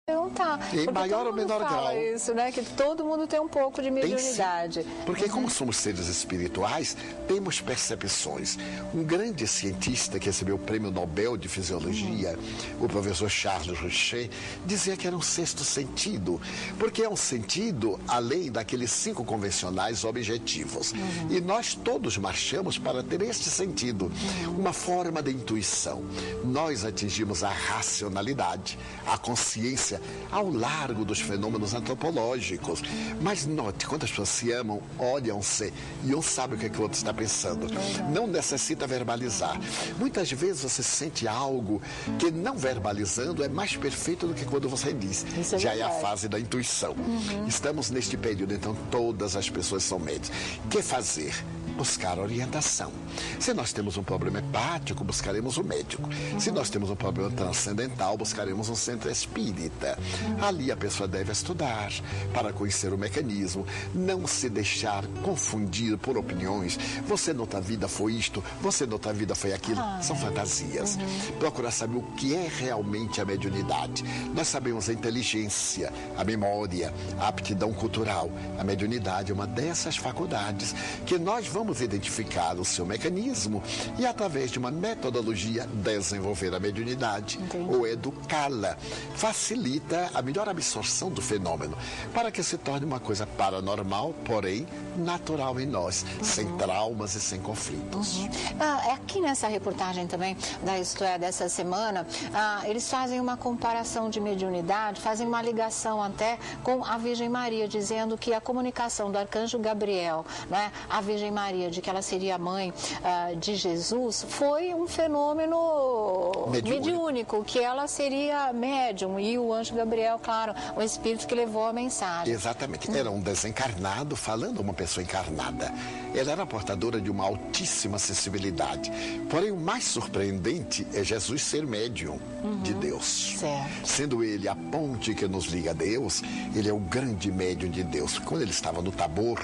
perguntar. Em maior ou menor grau. Isso, né? Que todo mundo tem um pouco de mediunidade. Porque como somos seres espirituais, temos percepções. Um grande cientista que recebeu o Prêmio Nobel de Fisiologia, o professor Charles Richet, dizia que era um sexto sentido, porque é um sentido além daqueles 5 convencionais objetivos. E nós todos marchamos para ter este sentido, uma forma de intuição. Nós atingimos a racionalidade, a consciência ao largo dos fenômenos antropológicos. Mas note, quando as pessoas se amam, olham-se e um sabe o que o outro está pensando. Não necessita verbalizar. Muitas vezes você sente algo que não verbalizando é mais perfeito do que quando você diz. Já é a fase da intuição. Estamos neste período, então todas as pessoas são médios. O que fazer? Buscar orientação. Se nós temos um problema hepático, buscaremos um médico. Se nós temos um problema transcendental, buscaremos um centro espírita. Ali a pessoa deve estudar para conhecer o mecanismo, não se deixar confundir por opiniões. Você noutra vida foi isto, você noutra vida foi aquilo. São fantasias. Procurar saber o que é realmente a mediunidade. Nós sabemos a inteligência, a memória, a aptidão cultural. A mediunidade é uma dessas faculdades que nós vamos identificar o seu mecanismo e, através de uma metodologia, desenvolver a mediunidade ou educá-la. Facilita a melhor absorção do fenômeno para que se torne uma coisa paranormal, porém natural em nós, sem traumas e sem conflitos. Aqui nessa reportagem também da Isto É dessa semana, eles fazem uma comparação de mediunidade, fazem uma ligação até com a Virgem Maria, dizendo que a comunicação do Arcanjo Gabriel, né, a Virgem Maria, de que ela seria a mãe de Jesus, foi um fenômeno mediúnico, que ela seria médium, e o anjo Gabriel, claro, o espírito que levou a mensagem. Exatamente, era um desencarnado falando a uma pessoa encarnada. Ela era portadora de uma altíssima sensibilidade. Porém, o mais surpreendente é Jesus ser médium de Deus. Certo. Sendo ele a ponte que nos liga a Deus, ele é o grande médium de Deus. Quando ele estava no Tabor,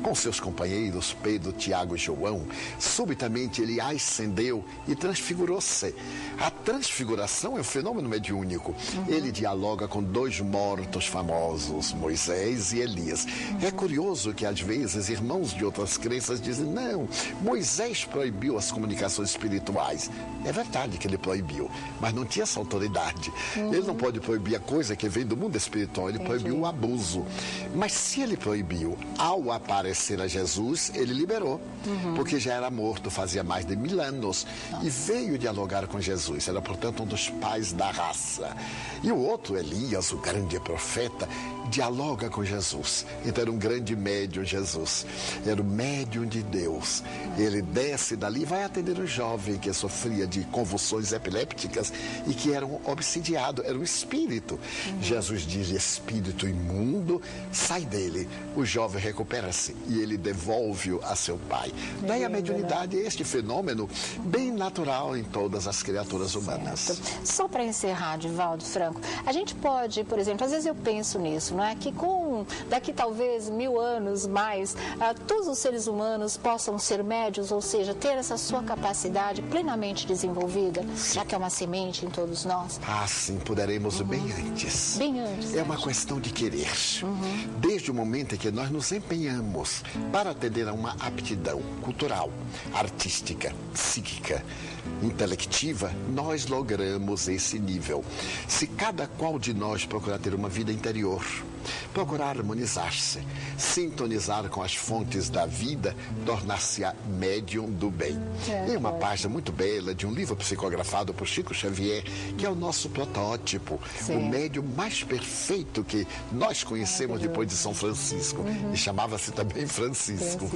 com seus companheiros, Pedro, Tiago e João, subitamente ele ascendeu e transfigurou-se. A transfiguração é um fenômeno mediúnico. Ele dialoga com 2 mortos famosos, Moisés e Elias. É curioso que às vezes irmãos de outras crenças dizem: não, Moisés proibiu as comunicações espirituais. É verdade que ele proibiu, mas não tinha essa autoridade. Ele não pode proibir a coisa que vem do mundo espiritual, ele proibiu o abuso. Mas se ele proibiu, ao aparecer a Jesus, ele liberou, porque já era morto fazia mais de 1000 anos e veio dialogar com Jesus. Era, portanto, um dos pais da raça. E o outro, Elias, o grande profeta, dialoga com Jesus. Então era um grande médium, Jesus. Era o médium de Deus. Ele desce dali e vai atender um jovem que sofria de convulsões epilépticas e que era um obsidiado, era um espírito. Jesus diz: espírito imundo, sai dele. O jovem recupera-se e ele devolve-o a seu pai. Daí a mediunidade é este fenômeno bem natural em todas as criaturas humanas. Certo. Só para encerrar, Divaldo Franco, a gente pode, por exemplo, às vezes eu penso nisso, não é? Que daqui talvez 1000 anos mais, todos os seres humanos possam ser médios, ou seja, ter essa sua capacidade plenamente desenvolvida, já que é uma semente em todos nós. Sim, poderemos bem antes. Bem antes. É uma questão de querer. Desde o momento em que nós nos empenhamos para atender a uma aptidão cultural, artística, psíquica, intelectiva, nós logramos esse nível. Se cada qual de nós procurar ter uma vida interior, procurar harmonizar-se, sintonizar com as fontes da vida, tornar-se-á médium do bem. Tem uma página muito bela de um livro psicografado por Chico Xavier, que é o nosso protótipo, o médium mais perfeito que nós conhecemos depois de São Francisco. E chamava-se também Francisco.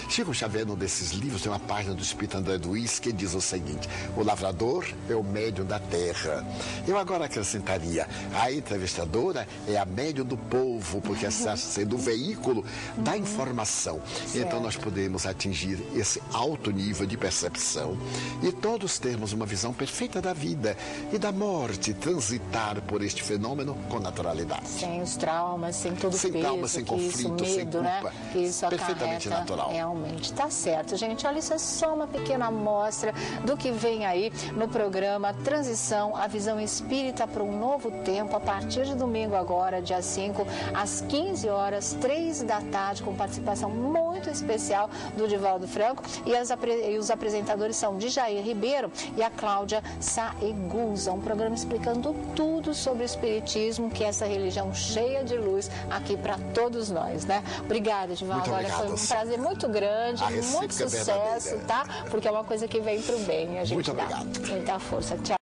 Chico Xavier, num desses livros, tem uma página do Espírito André Luiz que diz o seguinte: o lavrador é o médium da terra. Eu agora acrescentaria: a entrevistadora é a médium do povo, porque está sendo o veículo da informação. Então nós podemos atingir esse alto nível de percepção e todos termos uma visão perfeita da vida e da morte, transitar por este fenômeno com naturalidade. Sem os traumas, sem todo o peso, sem traumas, sem conflito, sem culpa. Né? Que isso perfeitamente acarreta, natural. Realmente, tá certo, gente. Olha, isso é só uma pequena amostra do que vem aí no programa Transição, a visão espírita para um novo tempo, a partir de domingo agora, dia 5, às 15 horas, 3 da tarde, com participação muito especial do Divaldo Franco, e os apresentadores são Djair Ribeiro e a Cláudia Saegusa, um programa explicando tudo sobre o espiritismo, que é essa religião cheia de luz aqui para todos nós, né? Obrigada, Divaldo. Olha, foi um prazer muito grande, muito sucesso, tá? Porque é uma coisa que vem pro bem. A gente muito obrigado. Muita força. Tchau.